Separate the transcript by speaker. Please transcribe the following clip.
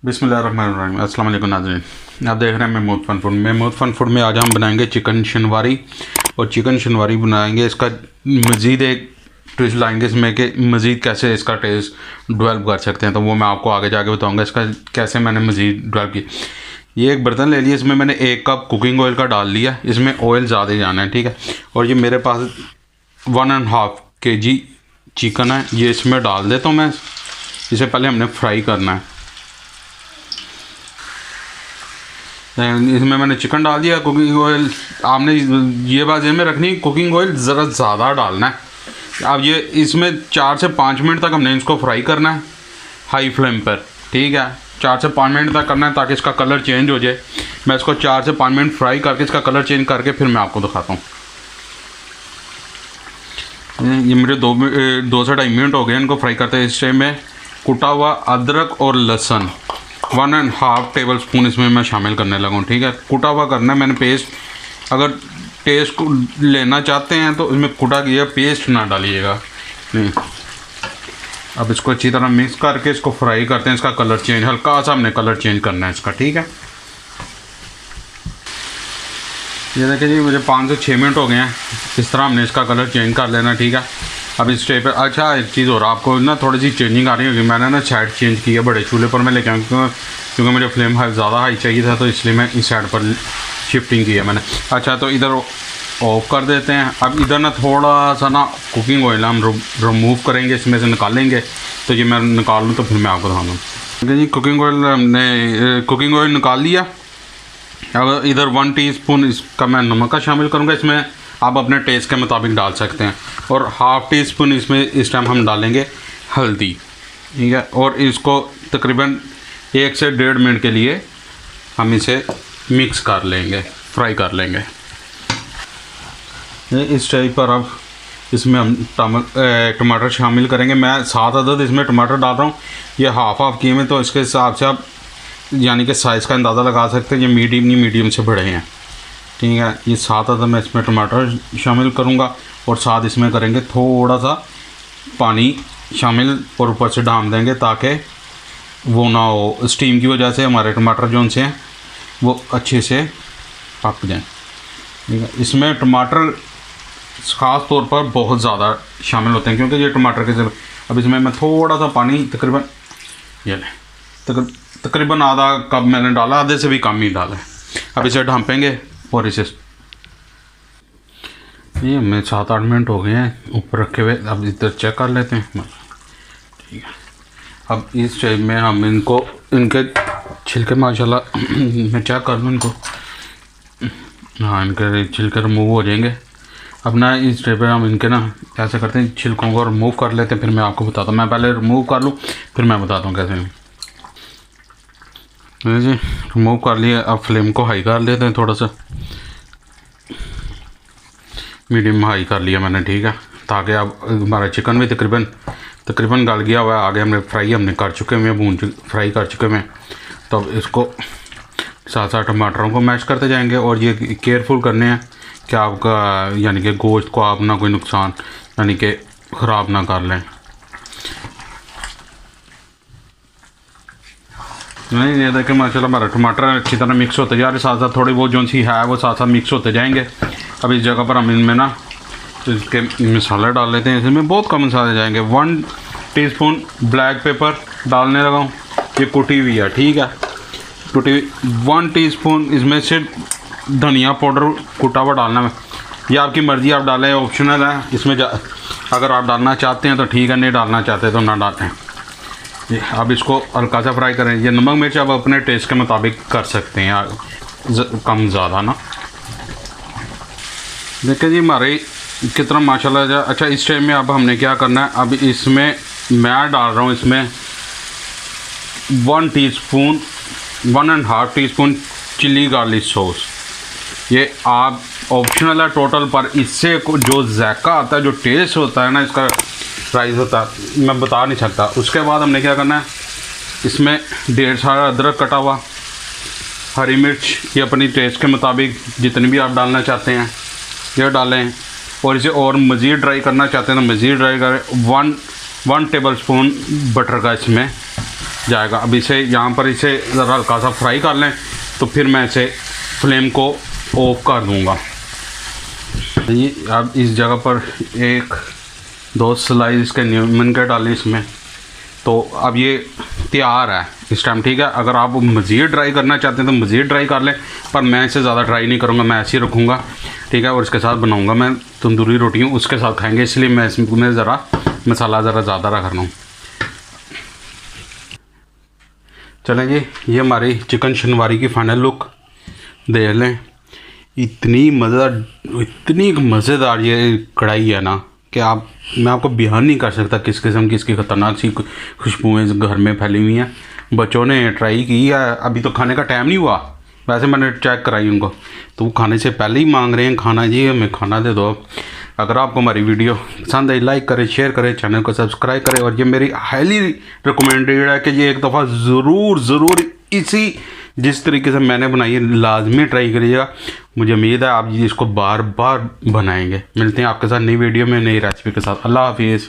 Speaker 1: बिस्मिल्लाहिर्रहमानिर्रहीम। अस्सलाम वालेकुम नाज़रीन, आप देख रहे हैं Mahmood fun food. Mahmood fun food में आज हम बनाएंगे चिकन शनवारी। और चिकन शनवारी बनाएंगे, इसका मज़ीद एक ट्विस्ट लाएंगे इसमें कि मज़ीद कैसे इसका टेस्ट डेवलप कर सकते हैं। तो वो मैं आपको आगे जाके बताऊंगा इसका कैसे मैंने मज़ीद डेवलप किया। ये एक बर्तन ले लिया, इसमें मैंने 1 कप कुकिंग ऑयल का डाल लिया। इसमें ऑयल ज़्यादा जाना है, ठीक है। और ये मेरे पास 1.5 kg चिकन है, ये इसमें डाल देता हूँ मैं। इसे पहले हमने फ्राई करना है। इसमें मैंने चिकन डाल दिया। कुकिंग ऑयल आपने ये बात ध्यान में रखनी, कुकिंग ऑयल ज़रा ज़्यादा डालना है। अब ये इसमें 4 से 5 मिनट तक हमने इसको फ्राई करना है हाई फ्लेम पर, ठीक है। 4 से 5 मिनट तक करना है ताकि इसका कलर चेंज हो जाए। मैं इसको 4 से 5 मिनट फ्राई करके इसका कलर चेंज करके फिर मैं आपको दिखाता हूँ। ये मेरे 2 से 2.5 मिनट हो गए इनको फ्राई करते हैं। इस टाइम में कुटा हुआ अदरक और लहसुन 1.5 टेबल स्पून इसमें मैं शामिल करने लगा हूँ, ठीक है। कुटा हुआ करना है मैंने पेस्ट। अगर टेस्ट को लेना चाहते हैं तो इसमें कुटा किया पेस्ट ना डालिएगा, नहीं। अब इसको अच्छी तरह मिक्स करके इसको फ्राई करते हैं। इसका कलर चेंज, हल्का सा हमने कलर चेंज करना है इसका, ठीक है। ये देखिए जी, मुझे 5 से 6 मिनट हो गए हैं। इस तरह हमने इसका कलर चेंज कर लेना, ठीक है। अब इस स्टेप पर अच्छा एक चीज़ और आपको ना थोड़ी सी चेंजिंग आ रही होगी। मैंने ना साइड चेंज किया, बड़े चूल्हे पर मैं लेके आऊँ क्योंकि मुझे फ्लेम ज़्यादा हाई चाहिए था, तो इसलिए मैं इस साइड पर शिफ्टिंग की है मैंने। अच्छा, तो इधर ऑफ कर देते हैं। अब इधर ना थोड़ा सा ना कुकिंग ऑयल हम रिमूव करेंगे, इसमें से निकालेंगे। तो ये मैं निकाल लूँ तो फिर मैं आपको दिखाऊँगा। ठीक है जी, कुकिंग ऑयल हमने कुकिंग ऑयल निकाल लिया। अब इधर 1 टीस्पून इसका मैं नमक का शामिल करूँगा। इसमें आप अपने टेस्ट के मुताबिक डाल सकते हैं। और ½ टीस्पून इसमें इस टाइम हम डालेंगे हल्दी, ठीक है। और इसको तकरीबन 1 से 1.5 मिनट के लिए हम इसे मिक्स कर लेंगे, फ्राई कर लेंगे। इस टाइप पर अब इसमें हम टमाटर शामिल करेंगे। मैं 7 अदद इसमें टमाटर डाल रहा हूँ। ये हाफ किए में, तो इसके हिसाब से आप यानी कि साइज़ का अंदाज़ा लगा सकते हैं। ये मीडियम से बड़े हैं, ठीक है। ये 7 अदद मैं इसमें टमाटर शामिल करूँगा। और साथ इसमें करेंगे थोड़ा सा पानी शामिल और ऊपर से ढाम देंगे ताकि वो ना हो, स्टीम की वजह से हमारे टमाटर जो उनसे हैं वो अच्छे से पक जाएँ, ठीक है। इसमें टमाटर ख़ास तौर पर बहुत ज़्यादा शामिल होते हैं क्योंकि ये टमाटर के जब अब इसमें मैं थोड़ा सा पानी तकरीबन आधा कप मैंने डाला, आधे से भी कम ही डाला है। अब इसे ढांपेंगे और इसे ये हमें 7-8 मिनट हो गए हैं ऊपर रखे हुए। अब इधर चेक कर लेते हैं, ठीक है। अब इस टाइप में हम इनके छिलके माशाल्लाह मैं चेक कर लूँ इनको, हाँ इनके छिलके रिमूव हो जाएंगे। अब ना इस टाइप पर हम इनके ना कैसे करते हैं, छिलकों को रिमूव कर लेते हैं, फिर मैं आपको बताता हूँ। मैं पहले रिमूव कर लूँ फिर मैं बताता हूँ कैसे। जी रिमूव कर लिया। अब फ्लेम को हाई कर लेते हैं, थोड़ा सा मीडियम हाई कर लिया मैंने, ठीक है। ताकि अब हमारा चिकन भी तकरीबन गल गया हुआ है। आगे हमने कर चुके हैं, फ्राई कर चुके हैं। तो अब इसको साथ साथ टमाटरों को मैश करते जाएंगे। और ये केयरफुल करने हैं कि आपका यानी कि गोश्त को आप ना कोई नुकसान यानी कि ख़राब ना कर लें। नहीं, ये देखें माशाल्लाह हमारा टमाटर अच्छी तरह मिक्स होते जा रहे, साथ साथ थोड़ी बहुत जो सी है वो साथ साथ मिक्स होते जाएंगे। अब इस जगह पर हम इनमें ना इसके मसाले डाल लेते हैं। इसमें बहुत कम मसाले जाएंगे। 1 टीस्पून ब्लैक पेपर डालने लगा हूँ, ये कुटी हुई है, ठीक है। कुटी हुई 1 टीस्पून इसमें से धनिया पाउडर कुटा हुआ डालना है। ये आपकी मर्ज़ी, आप डालें, ऑप्शनल है इसमें। अगर आप डालना चाहते हैं तो ठीक है, नहीं डालना चाहते तो ना डालें। अब इसको हल्का सा फ्राई करें। ये नमक मिर्च आप अपने टेस्ट के मुताबिक कर सकते हैं, कम ज़्यादा ना। देखिए जी हमारे कितना माशाल्लाह। अच्छा, इस टाइम में अब हमने क्या करना है, अब इसमें मैं डाल रहा हूँ इसमें 1 teaspoon 1.5 teaspoon chilli garlic sauce. ये आप ऑप्शनल है टोटल, पर इससे जो जायका आता है, जो टेस्ट होता है ना इसका राइस होता है, मैं बता नहीं सकता। उसके बाद हमने क्या करना है, इसमें 1.5 सारा अदरक कटा हुआ, हरी मिर्च, ये अपनी टेस्ट के मुताबिक जितनी भी आप डालना चाहते हैं ये डालें। और इसे और मज़ीद ड्राई करना चाहते हैं तो मज़ीद ड्राई करें। 1 टेबल स्पून बटर का इसमें जाएगा। अब इसे यहाँ पर इसे ज़रा हल्का सा फ्राई कर लें, तो फिर मैं इसे फ्लेम को ऑफ कर दूँगा। ये अब इस जगह पर 1-2 स्लाइस इसके नींबू के डालें इसमें, तो अब ये तैयार है इस टाइम, ठीक है। अगर आप मज़ीद ड्राई करना चाहते हैं तो मज़ीद ड्राई कर लें, पर मैं इसे ज़्यादा ड्राई नहीं करूँगा, मैं ऐसे ही रखूँगा, ठीक है। और इसके साथ बनाऊँगा मैं तंदूरी रोटियाँ, उसके साथ खाएँगे, इसलिए मैं इसमें ज़रा मसाला ज़रा ज़्यादा रख रहा हूँ। चलें जी, ये हमारी चिकन शनवारी की फ़ाइनल लुक देख लें। इतनी मज़ेदार ये कढ़ाई है ना कि मैं आपको बयान नहीं कर सकता किस किस्म की इसकी ख़तरनाक सी खुशबुएँ घर में फैली हुई हैं। बच्चों ने ट्राई की है, अभी तो खाने का टाइम नहीं हुआ, वैसे मैंने चेक कराई उनको, तो वो खाने से पहले ही मांग रहे हैं खाना, जी हमें खाना दे दो। अगर आपको हमारी वीडियो पसंद आई, लाइक करें, शेयर करें, चैनल को सब्सक्राइब करें, और ये मेरी हाईली रिकमेंडेड है कि ये एक दफ़ा ज़रूर इसी जिस तरीके से मैंने बनाई है लाजमी ट्राई करिएगा। मुझे उम्मीद है आप इसको बार बार बनाएंगे। मिलते हैं आपके साथ नई वीडियो में नई रेसिपी के साथ। अल्लाह हाफिज़।